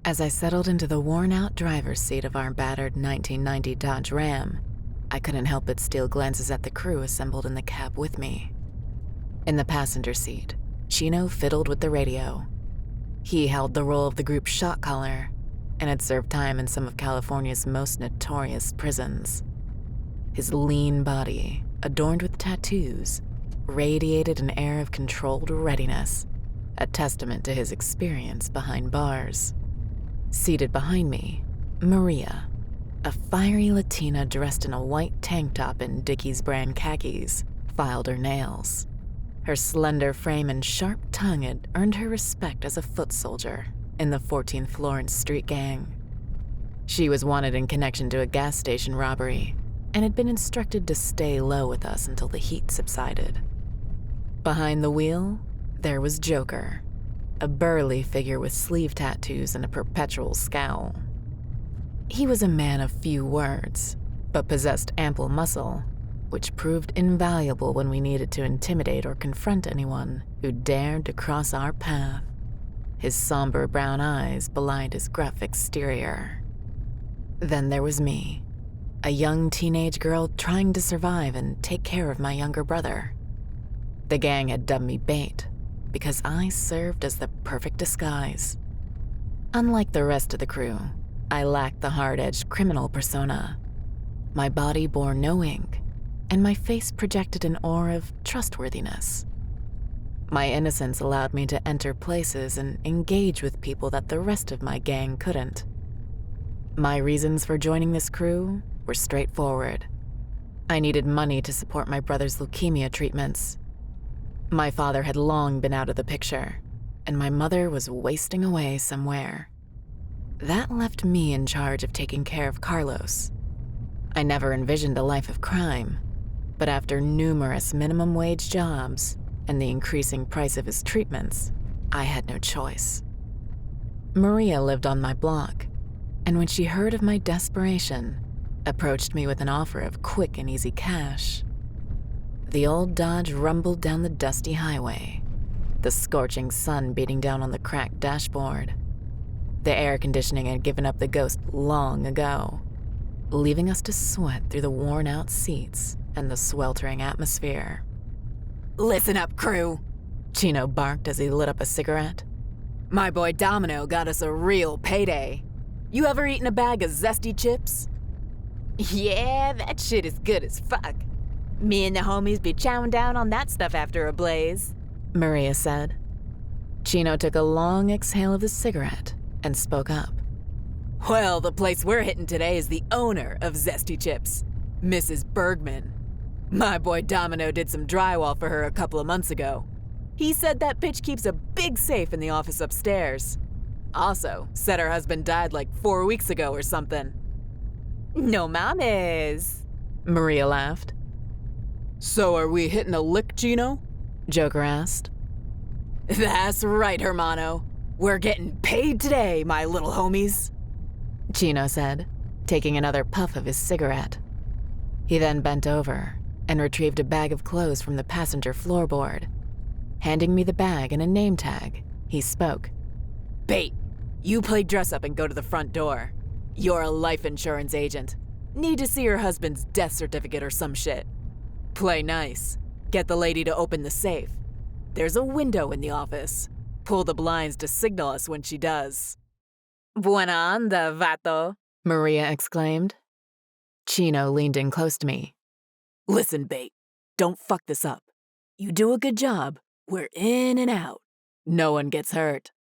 As I settled into the worn-out driver's seat of our battered 1990 Dodge Ram, I couldn't help but steal glances at the crew assembled in the cab with me. In the passenger seat, Chino fiddled with the radio. He held the role of the group's shot caller and had served time in some of California's most notorious prisons. His lean body, adorned with tattoos, radiated an air of controlled readiness, a testament to his experience behind bars. Seated behind me, Maria, a fiery Latina dressed in a white tank top and Dickies brand khakis, filed her nails. Her slender frame and sharp tongue had earned her respect as a foot soldier in the 14th Florence Street gang. She was wanted in connection to a gas station robbery and had been instructed to stay low with us until the heat subsided. Behind the wheel, there was Joker, a burly figure with sleeve tattoos and a perpetual scowl. He was a man of few words, but possessed ample muscle, which proved invaluable when we needed to intimidate or confront anyone who dared to cross our path. His somber brown eyes belied his gruff exterior. Then there was me, a young teenage girl trying to survive and take care of my younger brother. The gang had dubbed me bait because I served as the perfect disguise. Unlike the rest of the crew, I lacked the hard-edged criminal persona. My body bore no ink, and my face projected an aura of trustworthiness. My innocence allowed me to enter places and engage with people that the rest of my gang couldn't. My reasons for joining this crew were straightforward. I needed money to support my brother's leukemia treatments. My father had long been out of the picture, and my mother was wasting away somewhere. That left me in charge of taking care of Carlos. I never envisioned a life of crime, but after numerous minimum wage jobs and the increasing price of his treatments, I had no choice. Maria lived on my block, and when she heard of my desperation, approached me with an offer of quick and easy cash. The old Dodge rumbled down the dusty highway, the scorching sun beating down on the cracked dashboard. The air conditioning had given up the ghost long ago, leaving us to sweat through the worn-out seats and the sweltering atmosphere. Listen up, crew, Chino barked as he lit up a cigarette. My boy Domino got us a real payday. You ever eaten a bag of zesty chips? Yeah, that shit is good as fuck. Me and the homies be chowing down on that stuff after a blaze, Maria said. Chino took a long exhale of the cigarette and spoke up. Well, the place we're hitting today is the owner of Zesty Chips, Mrs. Bergman. My boy Domino did some drywall for her a couple of months ago. He said that bitch keeps a big safe in the office upstairs. Also, said her husband died like 4 weeks ago or something. No mames, Maria laughed. So are we hitting a lick, Chino? Joker asked. That's right, Hermano. We're getting paid today, my little homies, Chino said, taking another puff of his cigarette. He then bent over and retrieved a bag of clothes from the passenger floorboard. Handing me the bag and a name tag, he spoke. Bait, you play dress up and go to the front door. You're a life insurance agent. Need to see your husband's death certificate or some shit. Play nice. Get the lady to open the safe. There's a window in the office. Pull the blinds to signal us when she does. Buena onda, vato, Maria exclaimed. Chino leaned in close to me. Listen, Bait, don't fuck this up. You do a good job. We're in and out. No one gets hurt.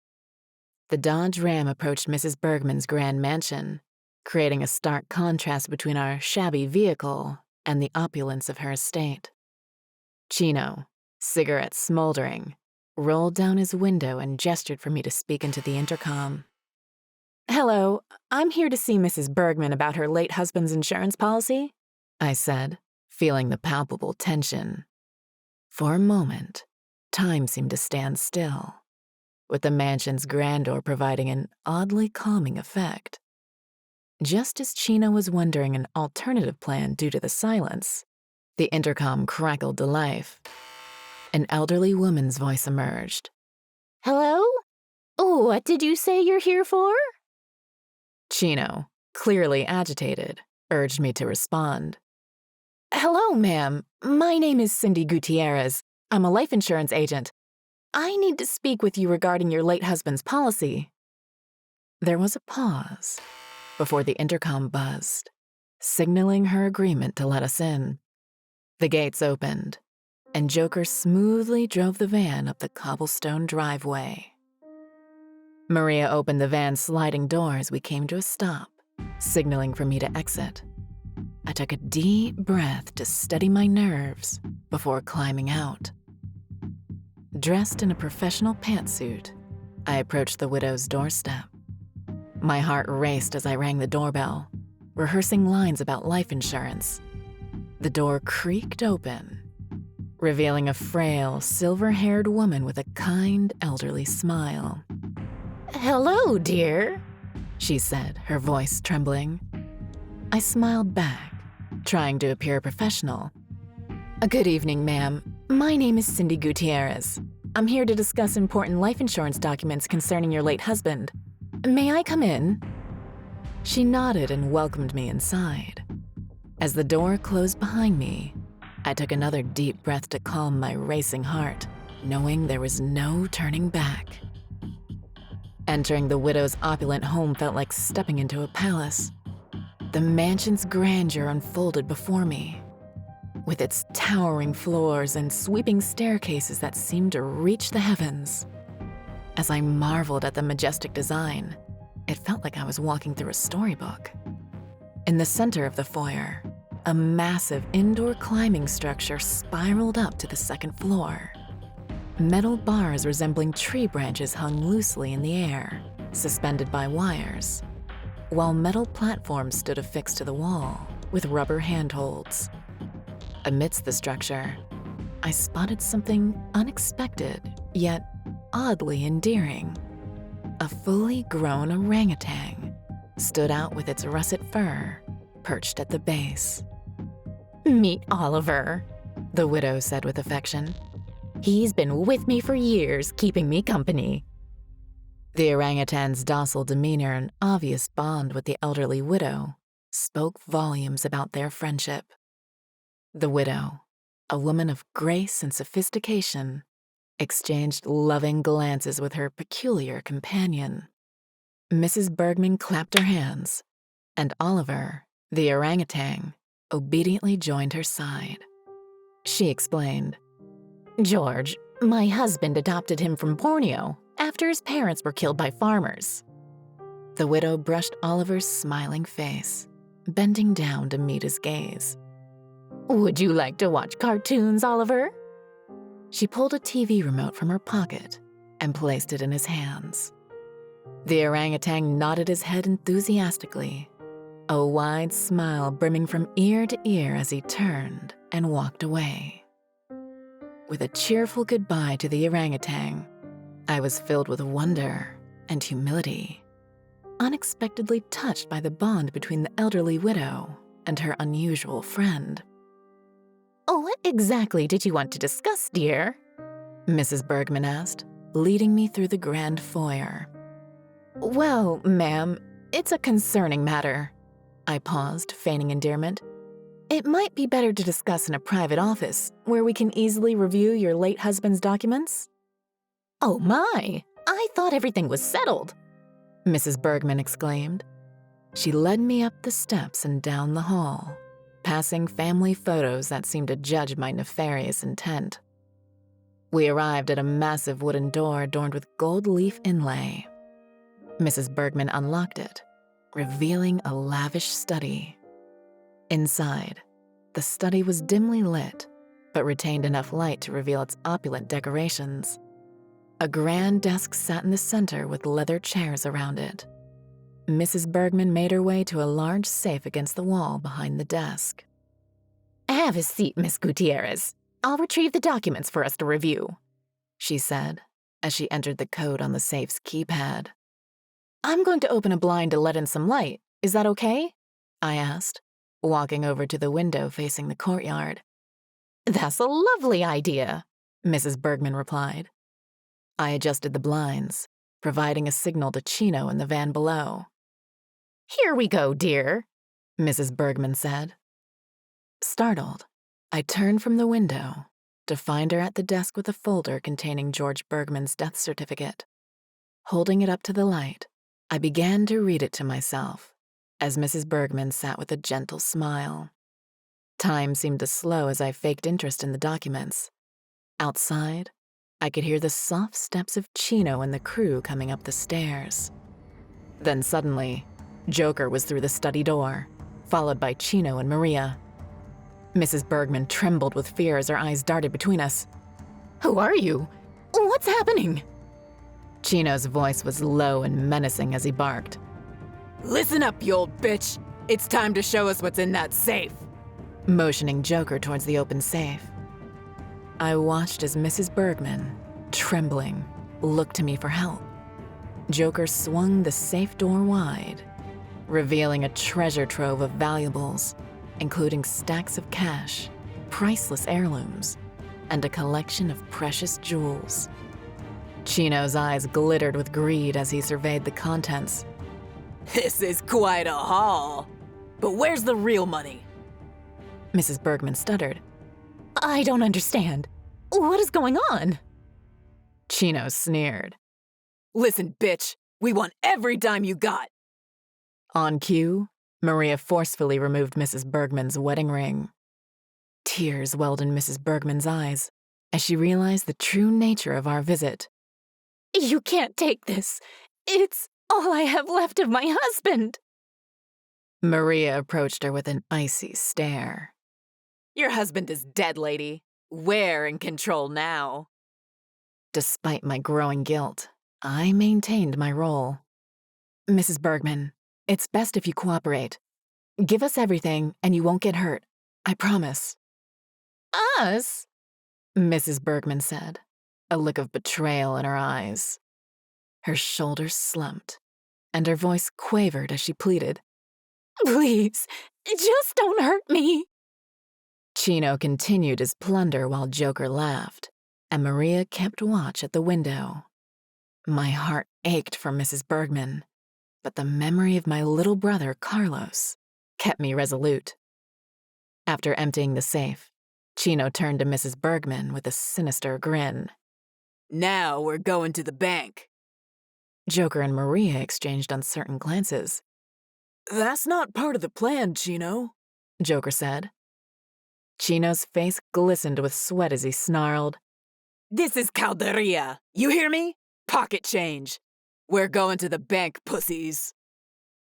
The Dodge Ram approached Mrs. Bergman's grand mansion, creating a stark contrast between our shabby vehicle and the opulence of her estate. Chino, cigarette smoldering, rolled down his window and gestured for me to speak into the intercom. Hello, I'm here to see Mrs. Bergman about her late husband's insurance policy, I said, feeling the palpable tension. For a moment, time seemed to stand still, with the mansion's grandeur providing an oddly calming effect. Just as Chino was wondering an alternative plan due to the silence, the intercom crackled to life. An elderly woman's voice emerged. Hello? What did you say you're here for? Chino, clearly agitated, urged me to respond. Hello, ma'am. My name is Cindy Gutierrez. I'm a life insurance agent. I need to speak with you regarding your late husband's policy. There was a pause before the intercom buzzed, signaling her agreement to let us in. The gates opened, and Joker smoothly drove the van up the cobblestone driveway. Maria opened the van's sliding door as we came to a stop, signaling for me to exit. I took a deep breath to steady my nerves before climbing out. Dressed in a professional pantsuit, I approached the widow's doorstep. My heart raced as I rang the doorbell, rehearsing lines about life insurance. The door creaked open, revealing a frail, silver-haired woman with a kind, elderly smile. Hello, dear, she said, her voice trembling. I smiled back, trying to appear professional. Good evening, ma'am. My name is Cindy Gutierrez. I'm here to discuss important life insurance documents concerning your late husband. May I come in? She nodded and welcomed me inside. As the door closed behind me, I took another deep breath to calm my racing heart, knowing there was no turning back. Entering the widow's opulent home felt like stepping into a palace. The mansion's grandeur unfolded before me, with its towering floors and sweeping staircases that seemed to reach the heavens. As I marveled at the majestic design, it felt like I was walking through a storybook. In the center of the foyer, a massive indoor climbing structure spiraled up to the second floor. Metal bars resembling tree branches hung loosely in the air, suspended by wires, while metal platforms stood affixed to the wall with rubber handholds. Amidst the structure, I spotted something unexpected, yet oddly endearing. A fully grown orangutan stood out with its russet fur, perched at the base. Meet Oliver, the widow said with affection. He's been with me for years, keeping me company. The orangutan's docile demeanor and obvious bond with the elderly widow spoke volumes about their friendship. The widow, a woman of grace and sophistication, exchanged loving glances with her peculiar companion. Mrs. Bergman clapped her hands, and Oliver, the orangutan, obediently joined her side. She explained, George, my husband adopted him from Borneo after his parents were killed by farmers. The widow brushed Oliver's smiling face, bending down to meet his gaze. Would you like to watch cartoons, Oliver? She pulled a TV remote from her pocket and placed it in his hands. The orangutan nodded his head enthusiastically, a wide smile brimming from ear to ear as he turned and walked away. With a cheerful goodbye to the orangutan, I was filled with wonder and humility, unexpectedly touched by the bond between the elderly widow and her unusual friend. What exactly did you want to discuss, dear? Mrs. Bergman asked, leading me through the grand foyer. Well, ma'am, it's a concerning matter. I paused, feigning endearment. It might be better to discuss in a private office where we can easily review your late husband's documents. Oh my, I thought everything was settled, Mrs. Bergman exclaimed. She led me up the steps and down the hall, passing family photos that seemed to judge my nefarious intent. We arrived at a massive wooden door adorned with gold leaf inlay. Mrs. Bergman unlocked it, revealing a lavish study. Inside, the study was dimly lit, but retained enough light to reveal its opulent decorations. A grand desk sat in the center with leather chairs around it. Mrs. Bergman made her way to a large safe against the wall behind the desk. Have a seat, Miss Gutierrez. I'll retrieve the documents for us to review, she said as she entered the code on the safe's keypad. I'm going to open a blind to let in some light. Is that okay? I asked, walking over to the window facing the courtyard. That's a lovely idea, Mrs. Bergman replied. I adjusted the blinds, providing a signal to Chino in the van below. Here we go, dear, Mrs. Bergman said. Startled, I turned from the window to find her at the desk with a folder containing George Bergman's death certificate. Holding it up to the light, I began to read it to myself as Mrs. Bergman sat with a gentle smile. Time seemed to slow as I faked interest in the documents. Outside, I could hear the soft steps of Chino and the crew coming up the stairs. Then suddenly, Joker was through the study door, followed by Chino and Maria. Mrs. Bergman trembled with fear as her eyes darted between us. Who are you? What's happening? Chino's voice was low and menacing as he barked. Listen up, you old bitch. It's time to show us what's in that safe. Motioning Joker towards the open safe. I watched as Mrs. Bergman, trembling, looked to me for help. Joker swung the safe door wide, revealing a treasure trove of valuables, including stacks of cash, priceless heirlooms, and a collection of precious jewels. Chino's eyes glittered with greed as he surveyed the contents. This is quite a haul. But where's the real money? Mrs. Bergman stuttered. I don't understand. What is going on? Chino sneered. Listen, bitch. We want every dime you got. On cue, Maria forcefully removed Mrs. Bergman's wedding ring. Tears welled in Mrs. Bergman's eyes as she realized the true nature of our visit. You can't take this. It's all I have left of my husband. Maria approached her with an icy stare. Your husband is dead, lady. We're in control now. Despite my growing guilt, I maintained my role. Mrs. Bergman, it's best if you cooperate. Give us everything and you won't get hurt. I promise. Us? Mrs. Bergman said, a look of betrayal in her eyes. Her shoulders slumped, and her voice quavered as she pleaded. Please, just don't hurt me. Chino continued his plunder while Joker laughed, and Maria kept watch at the window. My heart ached for Mrs. Bergman, but the memory of my little brother, Carlos, kept me resolute. After emptying the safe, Chino turned to Mrs. Bergman with a sinister grin. Now we're going to the bank. Joker and Maria exchanged uncertain glances. That's not part of the plan, Chino, Joker said. Chino's face glistened with sweat as he snarled. This is Calderia. You hear me? Pocket change. We're going to the bank, pussies.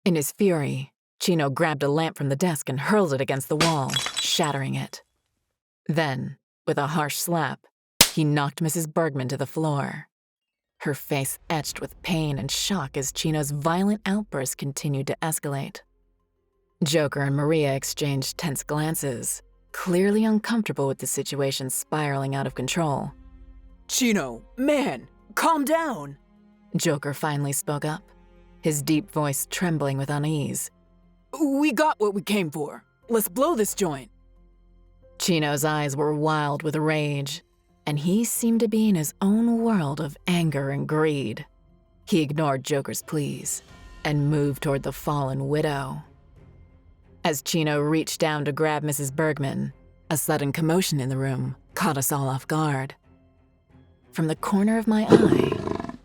In his fury, Chino grabbed a lamp from the desk and hurled it against the wall, shattering it. Then, with a harsh slap, he knocked Mrs. Bergman to the floor. Her face etched with pain and shock as Chino's violent outburst continued to escalate. Joker and Maria exchanged tense glances, clearly uncomfortable with the situation spiraling out of control. Chino, man, calm down. Joker finally spoke up, his deep voice trembling with unease. We got what we came for. Let's blow this joint. Chino's eyes were wild with rage, and he seemed to be in his own world of anger and greed. He ignored Joker's pleas and moved toward the fallen widow. As Chino reached down to grab Mrs. Bergman, a sudden commotion in the room caught us all off guard. From the corner of my eye,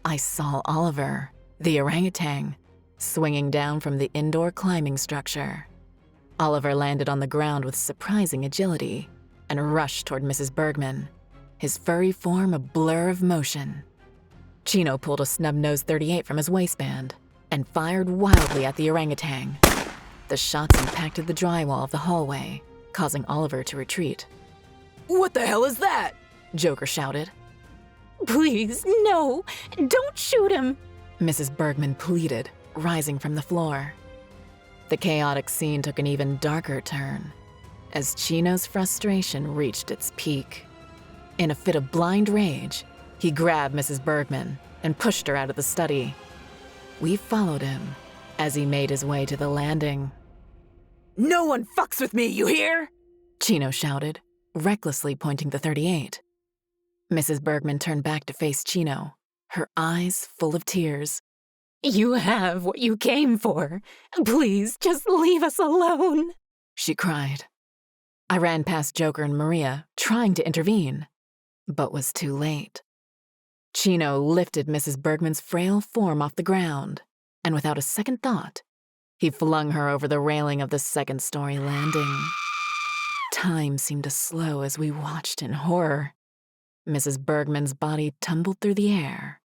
I saw Oliver, the orangutan, swinging down from the indoor climbing structure. Oliver landed on the ground with surprising agility and rushed toward Mrs. Bergman, his furry form a blur of motion. Chino pulled a snub-nosed .38 from his waistband and fired wildly at the orangutan. The shots impacted the drywall of the hallway, causing Oliver to retreat. What the hell is that? Joker shouted. Please, no, don't shoot him, Mrs. Bergman pleaded, rising from the floor. The chaotic scene took an even darker turn as Chino's frustration reached its peak. In a fit of blind rage, he grabbed Mrs. Bergman and pushed her out of the study. We followed him as he made his way to the landing. No one fucks with me, you hear? Chino shouted, recklessly pointing the .38. Mrs. Bergman turned back to face Chino, her eyes full of tears. You have what you came for. Please, just leave us alone, she cried. I ran past Joker and Maria, trying to intervene, but was too late. Chino lifted Mrs. Bergman's frail form off the ground, and without a second thought, he flung her over the railing of the second-story landing. Time seemed to slow as we watched in horror. Mrs. Bergman's body tumbled through the air,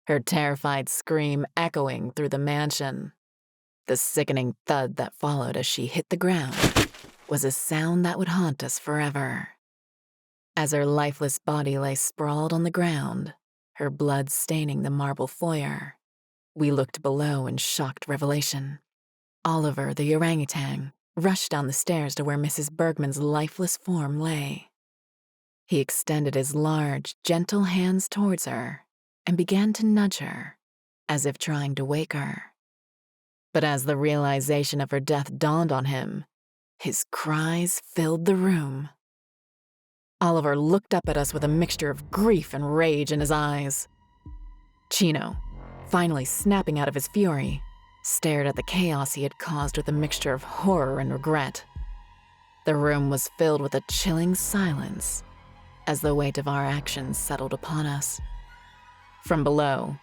her terrified scream echoing through the mansion. The sickening thud that followed as she hit the ground was a sound that would haunt us forever. As her lifeless body lay sprawled on the ground, her blood staining the marble foyer, we looked below in shocked revelation. Oliver, the orangutan, rushed down the stairs to where Mrs. Bergman's lifeless form lay. He extended his large, gentle hands towards her and began to nudge her, as if trying to wake her. But as the realization of her death dawned on him, his cries filled the room. Oliver looked up at us with a mixture of grief and rage in his eyes. Chino, finally snapping out of his fury, stared at the chaos he had caused with a mixture of horror and regret. The room was filled with a chilling silence as the weight of our actions settled upon us. From below,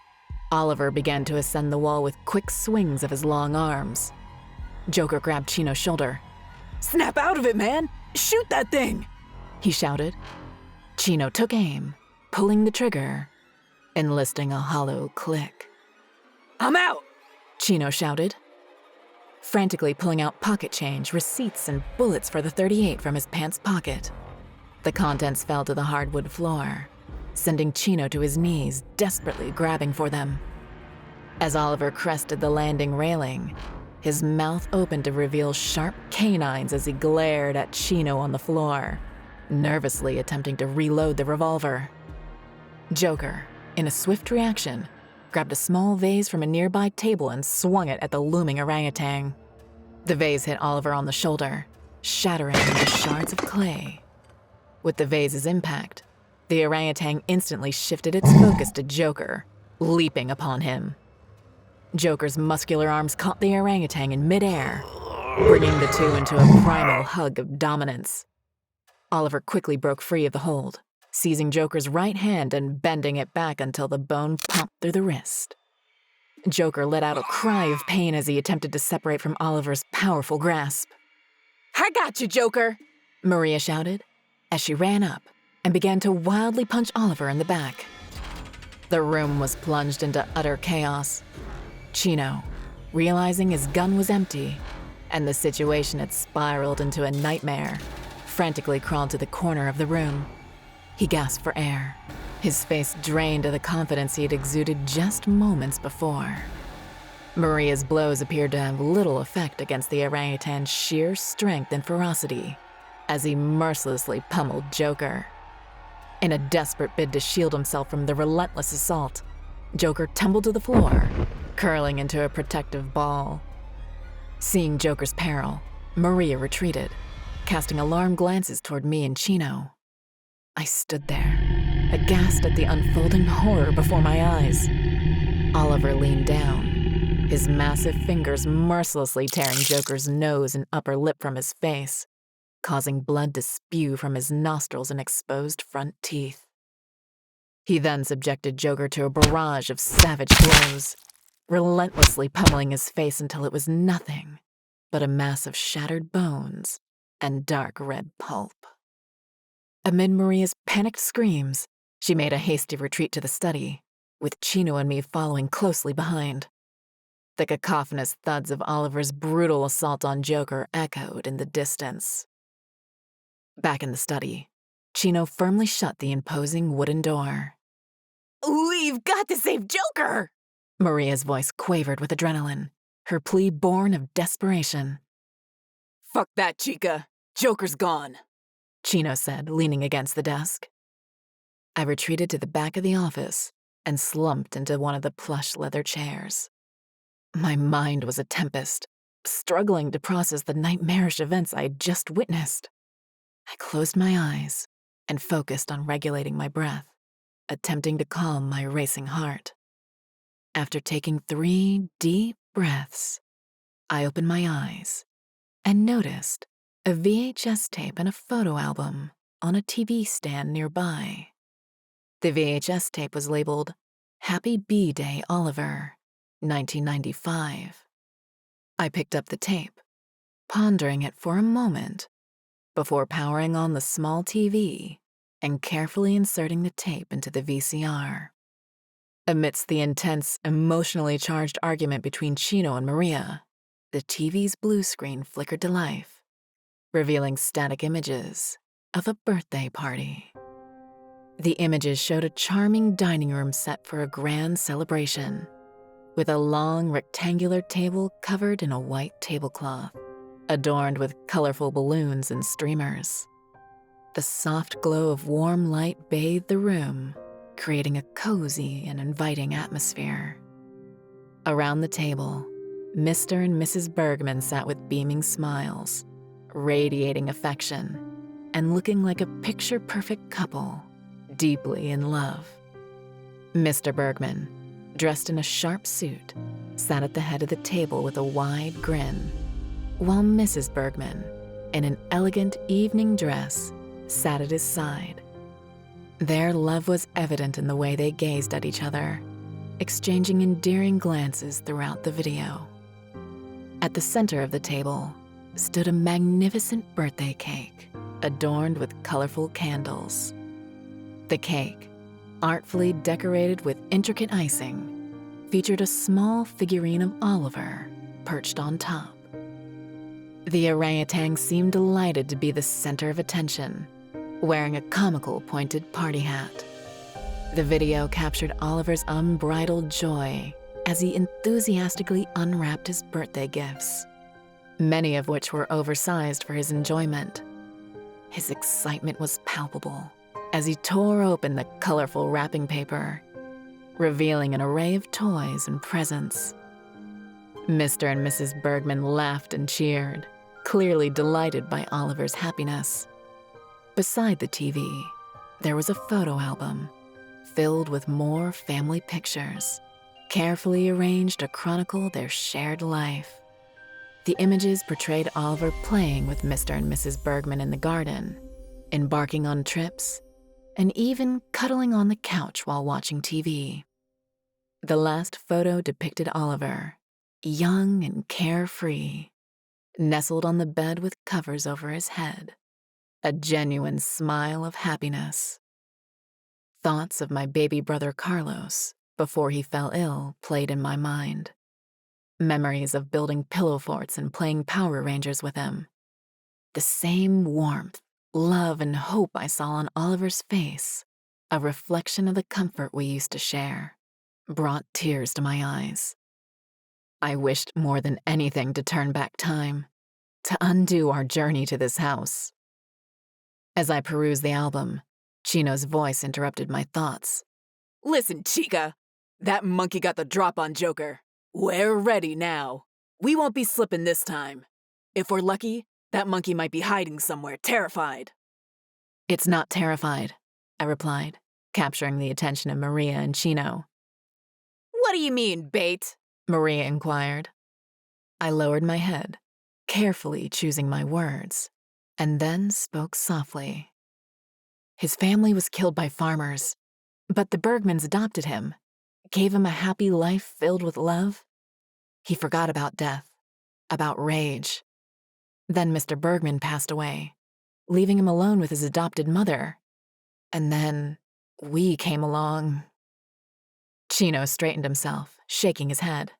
Oliver began to ascend the wall with quick swings of his long arms. Joker grabbed Chino's shoulder. Snap out of it, man! Shoot that thing! He shouted. Chino took aim, pulling the trigger, enlisting a hollow click. I'm out! Chino shouted, frantically pulling out pocket change, receipts, and bullets for the .38 from his pants pocket. The contents fell to the hardwood floor, sending Chino to his knees, desperately grabbing for them. As Oliver crested the landing railing, his mouth opened to reveal sharp canines as he glared at Chino on the floor, nervously attempting to reload the revolver. Joker, in a swift reaction, grabbed a small vase from a nearby table and swung it at the looming orangutan. The vase hit Oliver on the shoulder, shattering into shards of clay. With the vase's impact, the orangutan instantly shifted its focus to Joker, leaping upon him. Joker's muscular arms caught the orangutan in midair, bringing the two into a primal hug of dominance. Oliver quickly broke free of the hold, seizing Joker's right hand and bending it back until the bone popped through the wrist. Joker let out a cry of pain as he attempted to separate from Oliver's powerful grasp. I got you, Joker! Maria shouted as she ran up and began to wildly punch Oliver in the back. The room was plunged into utter chaos. Chino, realizing his gun was empty and the situation had spiraled into a nightmare, frantically crawled to the corner of the room. He gasped for air, his face drained of the confidence he had exuded just moments before. Maria's blows appeared to have little effect against the orangutan's sheer strength and ferocity as he mercilessly pummeled Joker. In a desperate bid to shield himself from the relentless assault, Joker tumbled to the floor, curling into a protective ball. Seeing Joker's peril, Maria retreated, casting alarmed glances toward me and Chino. I stood there, aghast at the unfolding horror before my eyes. Oliver leaned down, his massive fingers mercilessly tearing Joker's nose and upper lip from his face, causing blood to spew from his nostrils and exposed front teeth. He then subjected Joker to a barrage of savage blows, relentlessly pummeling his face until it was nothing but a mass of shattered bones and dark red pulp. Amid Maria's panicked screams, she made a hasty retreat to the study, with Chino and me following closely behind. The cacophonous thuds of Oliver's brutal assault on Joker echoed in the distance. Back in the study, Chino firmly shut the imposing wooden door. We've got to save Joker! Maria's voice quavered with adrenaline, her plea born of desperation. Fuck that, chica. Joker's gone, Chino said, leaning against the desk. I retreated to the back of the office and slumped into one of the plush leather chairs. My mind was a tempest, struggling to process the nightmarish events I had just witnessed. I closed my eyes and focused on regulating my breath, attempting to calm my racing heart. After taking 3 deep breaths, I opened my eyes and noticed a VHS tape and a photo album on a TV stand nearby. The VHS tape was labeled Happy B-Day Oliver, 1995. I picked up the tape, pondering it for a moment before powering on the small TV and carefully inserting the tape into the VCR. Amidst the intense, emotionally charged argument between Chino and Maria, the TV's blue screen flickered to life, revealing static images of a birthday party. The images showed a charming dining room set for a grand celebration, with a long rectangular table covered in a white tablecloth, adorned with colorful balloons and streamers. The soft glow of warm light bathed the room, creating a cozy and inviting atmosphere. Around the table, Mr. and Mrs. Bergman sat with beaming smiles, radiating affection, and looking like a picture-perfect couple, deeply in love. Mr. Bergman, dressed in a sharp suit, sat at the head of the table with a wide grin, while Mrs. Bergman, in an elegant evening dress, sat at his side. Their love was evident in the way they gazed at each other, exchanging endearing glances throughout the video. At the center of the table stood a magnificent birthday cake, adorned with colorful candles. The cake, artfully decorated with intricate icing, featured a small figurine of Oliver perched on top. The orangutan seemed delighted to be the center of attention, wearing a comical pointed party hat. The video captured Oliver's unbridled joy as he enthusiastically unwrapped his birthday gifts, many of which were oversized for his enjoyment. His excitement was palpable as he tore open the colorful wrapping paper, revealing an array of toys and presents. Mr. and Mrs. Bergman laughed and cheered, clearly delighted by Oliver's happiness. Beside the TV, there was a photo album filled with more family pictures, carefully arranged to chronicle their shared life. The images portrayed Oliver playing with Mr. and Mrs. Bergman in the garden, embarking on trips, and even cuddling on the couch while watching TV. The last photo depicted Oliver, young and carefree, nestled on the bed with covers over his head, a genuine smile of happiness. Thoughts of my baby brother Carlos, before he fell ill, played in my mind. Memories of building pillow forts and playing Power Rangers with him. The same warmth, love, and hope I saw on Oliver's face, a reflection of the comfort we used to share, brought tears to my eyes. I wished more than anything to turn back time, to undo our journey to this house. As I perused the album, Chino's voice interrupted my thoughts. Listen, Chica, that monkey got the drop on Joker. We're ready now. We won't be slipping this time. If we're lucky, that monkey might be hiding somewhere, terrified. It's not terrified, I replied, capturing the attention of Maria and Chino. What do you mean, bait? Maria inquired. I lowered my head, carefully choosing my words, and then spoke softly. His family was killed by farmers, but the Bergmans adopted him, gave him a happy life filled with love. He forgot about death, about rage. Then Mr. Bergman passed away, leaving him alone with his adopted mother. And then we came along. Chino straightened himself, shaking his head.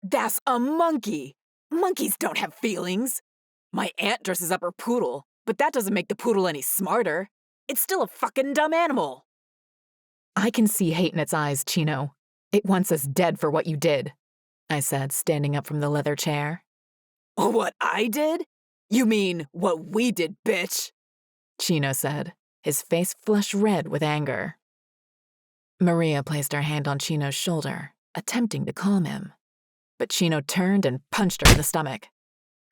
That's a monkey! Monkeys don't have feelings. My aunt dresses up her poodle, but that doesn't make the poodle any smarter. It's still a fucking dumb animal. I can see hate in its eyes, Chino. It wants us dead for what you did, I said, standing up from the leather chair. What I did? You mean what we did, bitch? Chino said, his face flushed red with anger. Maria placed her hand on Chino's shoulder, attempting to calm him. But Chino turned and punched her in the stomach.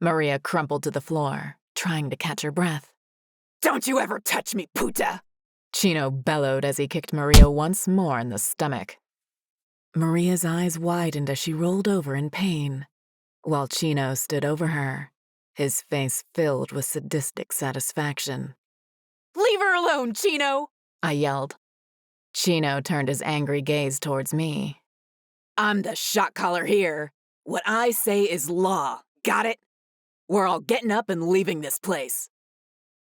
Maria crumpled to the floor, trying to catch her breath. Don't you ever touch me, puta! Chino bellowed as he kicked Maria once more in the stomach. Maria's eyes widened as she rolled over in pain, while Chino stood over her, his face filled with sadistic satisfaction. Leave her alone, Chino! I yelled. Chino turned his angry gaze towards me. I'm the shot caller here. What I say is law. Got it? We're all getting up and leaving this place.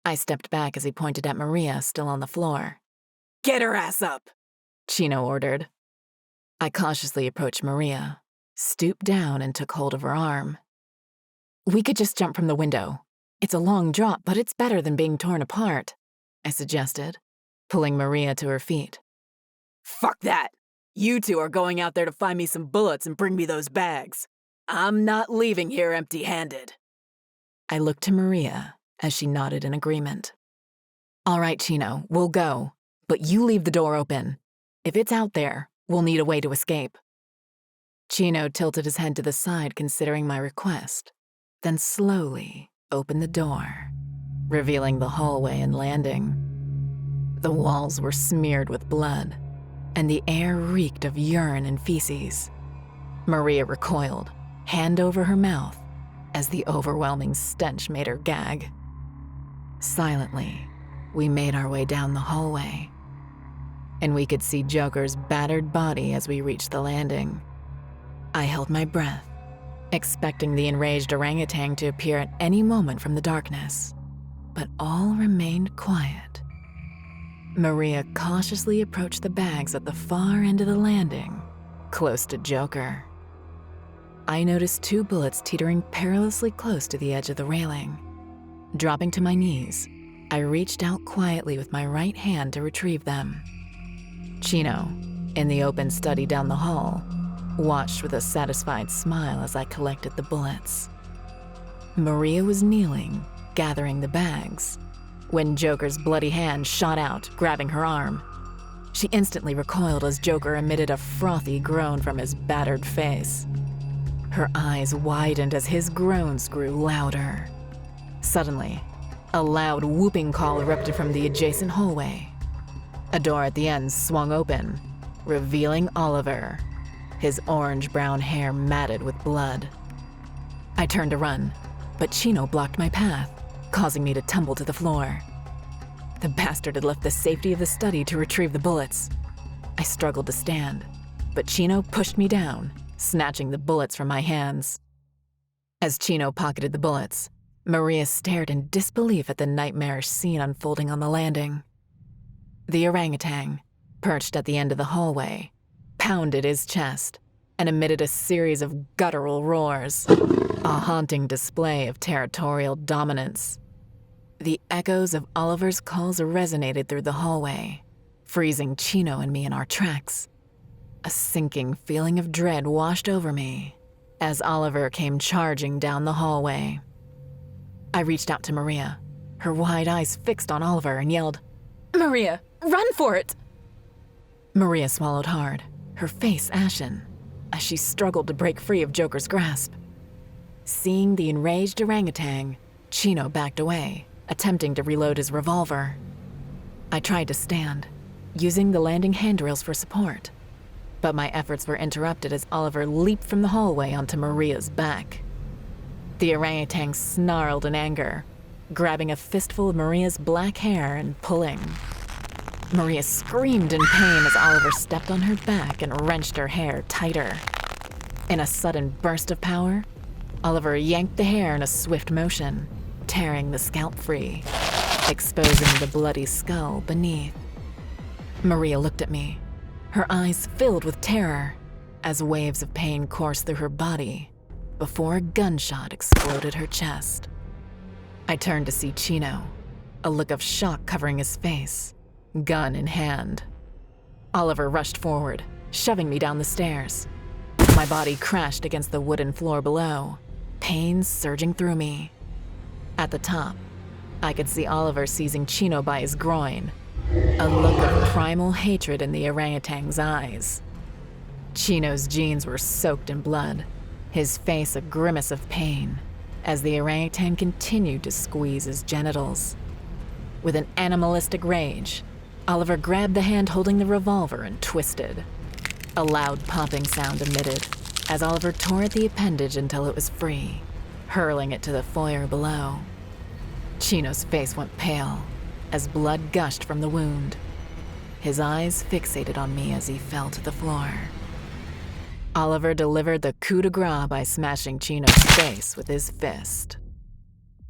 I stepped back as he pointed at Maria, still on the floor. Get her ass up, Chino ordered. I cautiously approached Maria, stooped down and took hold of her arm. We could just jump from the window. It's a long drop, but it's better than being torn apart, I suggested, pulling Maria to her feet. Fuck that. You two are going out there to find me some bullets and bring me those bags. I'm not leaving here empty-handed. I looked to Maria as she nodded in agreement. All right, Chino, we'll go, but you leave the door open. If it's out there, we'll need a way to escape. Chino tilted his head to the side, considering my request, then slowly opened the door, revealing the hallway and landing. The walls were smeared with blood, and the air reeked of urine and feces. Maria recoiled, hand over her mouth, as the overwhelming stench made her gag. Silently, we made our way down the hallway, and we could see Joker's battered body as we reached the landing. I held my breath, expecting the enraged orangutan to appear at any moment from the darkness, but all remained quiet. Maria cautiously approached the bags at the far end of the landing, close to Joker. I noticed 2 bullets teetering perilously close to the edge of the railing. Dropping to my knees, I reached out quietly with my right hand to retrieve them. Chino, in the open study down the hall, watched with a satisfied smile as I collected the bullets. Maria was kneeling, gathering the bags, when Joker's bloody hand shot out, grabbing her arm. She instantly recoiled as Joker emitted a frothy groan from his battered face. Her eyes widened as his groans grew louder. Suddenly, a loud whooping call erupted from the adjacent hallway. A door at the end swung open, revealing Oliver, his orange-brown hair matted with blood. I turned to run, but Chino blocked my path, causing me to tumble to the floor. The bastard had left the safety of the study to retrieve the bullets. I struggled to stand, but Chino pushed me down, snatching the bullets from my hands. As Chino pocketed the bullets, Maria stared in disbelief at the nightmarish scene unfolding on the landing. The orangutan, perched at the end of the hallway, pounded his chest and emitted a series of guttural roars, a haunting display of territorial dominance. The echoes of Oliver's calls resonated through the hallway, freezing Chino and me in our tracks. A sinking feeling of dread washed over me as Oliver came charging down the hallway. I reached out to Maria, her wide eyes fixed on Oliver, and yelled, "Maria, run for it!" Maria swallowed hard, her face ashen, as she struggled to break free of Joker's grasp. Seeing the enraged orangutan, Chino backed away, attempting to reload his revolver. I tried to stand, using the landing handrails for support, but my efforts were interrupted as Oliver leaped from the hallway onto Maria's back. The orangutan snarled in anger, grabbing a fistful of Maria's black hair and pulling. Maria screamed in pain as Oliver stepped on her back and wrenched her hair tighter. In a sudden burst of power, Oliver yanked the hair in a swift motion, tearing the scalp free, exposing the bloody skull beneath. Maria looked at me, her eyes filled with terror, as waves of pain coursed through her body before a gunshot exploded her chest. I turned to see Chino, a look of shock covering his face, gun in hand. Oliver rushed forward, shoving me down the stairs. My body crashed against the wooden floor below, pain surging through me. At the top, I could see Oliver seizing Chino by his groin, a look of primal hatred in the orangutan's eyes. Chino's jeans were soaked in blood, his face a grimace of pain, as the orangutan continued to squeeze his genitals. With an animalistic rage, Oliver grabbed the hand holding the revolver and twisted. A loud popping sound emitted as Oliver tore at the appendage until it was free, hurling it to the foyer below. Chino's face went pale as blood gushed from the wound. His eyes fixated on me as he fell to the floor. Oliver delivered the coup de grace by smashing Chino's face with his fist.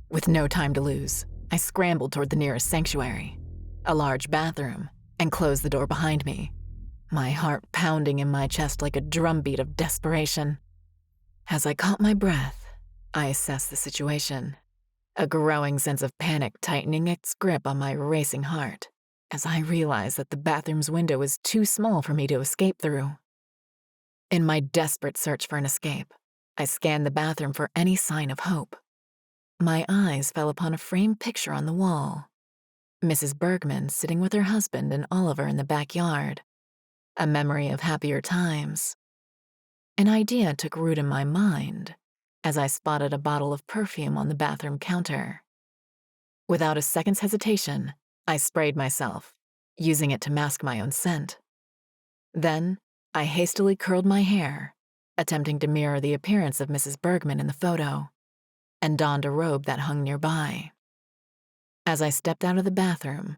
With no time to lose, I scrambled toward the nearest sanctuary, a large bathroom, and closed the door behind me, my heart pounding in my chest like a drumbeat of desperation. As I caught my breath, I assessed the situation, a growing sense of panic tightening its grip on my racing heart as I realized that the bathroom's window was too small for me to escape through. In my desperate search for an escape, I scanned the bathroom for any sign of hope. My eyes fell upon a framed picture on the wall. Mrs. Bergman sitting with her husband and Oliver in the backyard, a memory of happier times. An idea took root in my mind as I spotted a bottle of perfume on the bathroom counter. Without a second's hesitation, I sprayed myself, using it to mask my own scent. Then, I hastily curled my hair, attempting to mirror the appearance of Mrs. Bergman in the photo, and donned a robe that hung nearby. As I stepped out of the bathroom,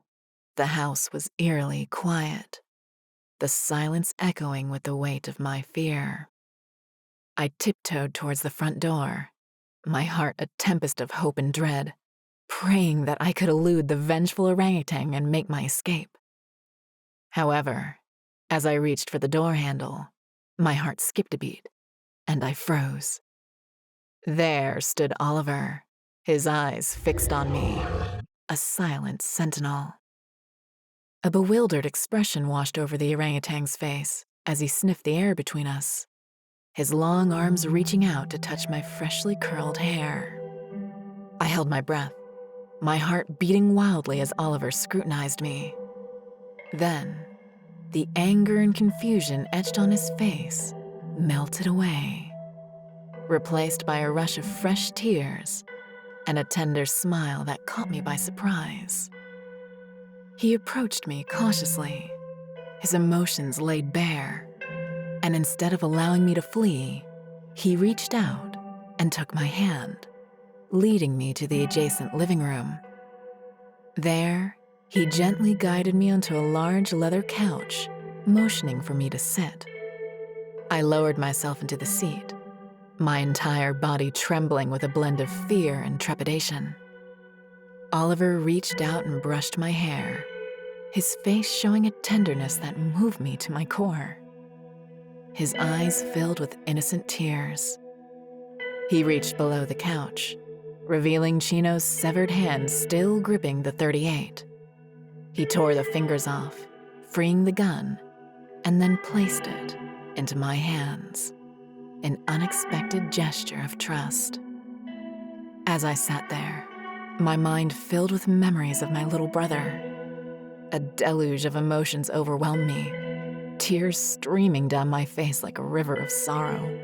the house was eerily quiet, the silence echoing with the weight of my fear. I tiptoed towards the front door, my heart a tempest of hope and dread, praying that I could elude the vengeful orangutan and make my escape. However, as I reached for the door handle, my heart skipped a beat, and I froze. There stood Oliver, his eyes fixed on me, a silent sentinel. A bewildered expression washed over the orangutan's face as he sniffed the air between us, his long arms reaching out to touch my freshly curled hair. I held my breath, my heart beating wildly as Oliver scrutinized me. Then, the anger and confusion etched on his face melted away, replaced by a rush of fresh tears and a tender smile that caught me by surprise. He approached me cautiously, his emotions laid bare, and instead of allowing me to flee, he reached out and took my hand, leading me to the adjacent living room. There, he gently guided me onto a large leather couch, motioning for me to sit. I lowered myself into the seat, my entire body trembling with a blend of fear and trepidation. Oliver reached out and brushed my hair, his face showing a tenderness that moved me to my core. His eyes filled with innocent tears. He reached below the couch, revealing Chino's severed hand still gripping the .38. He tore the fingers off, freeing the gun, and then placed it into my hands, an unexpected gesture of trust. As I sat there, my mind filled with memories of my little brother. A deluge of emotions overwhelmed me, tears streaming down my face like a river of sorrow.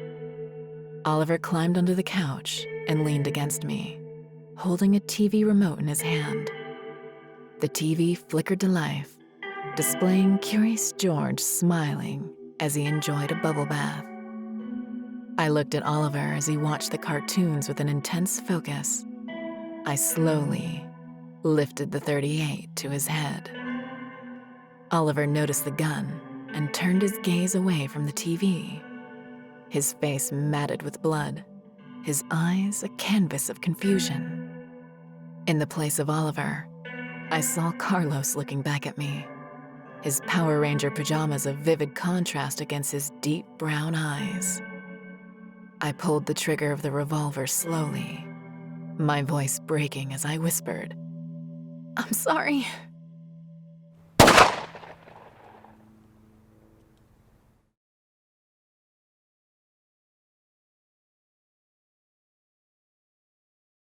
Oliver climbed onto the couch and leaned against me, holding a TV remote in his hand. The TV flickered to life, displaying Curious George smiling as he enjoyed a bubble bath. I looked at Oliver as he watched the cartoons with an intense focus. I slowly lifted the .38 to his head. Oliver noticed the gun and turned his gaze away from the TV, his face matted with blood, his eyes a canvas of confusion. In the place of Oliver, I saw Carlos looking back at me, his Power Ranger pajamas a vivid contrast against his deep brown eyes. I pulled the trigger of the revolver slowly, my voice breaking as I whispered, "I'm sorry."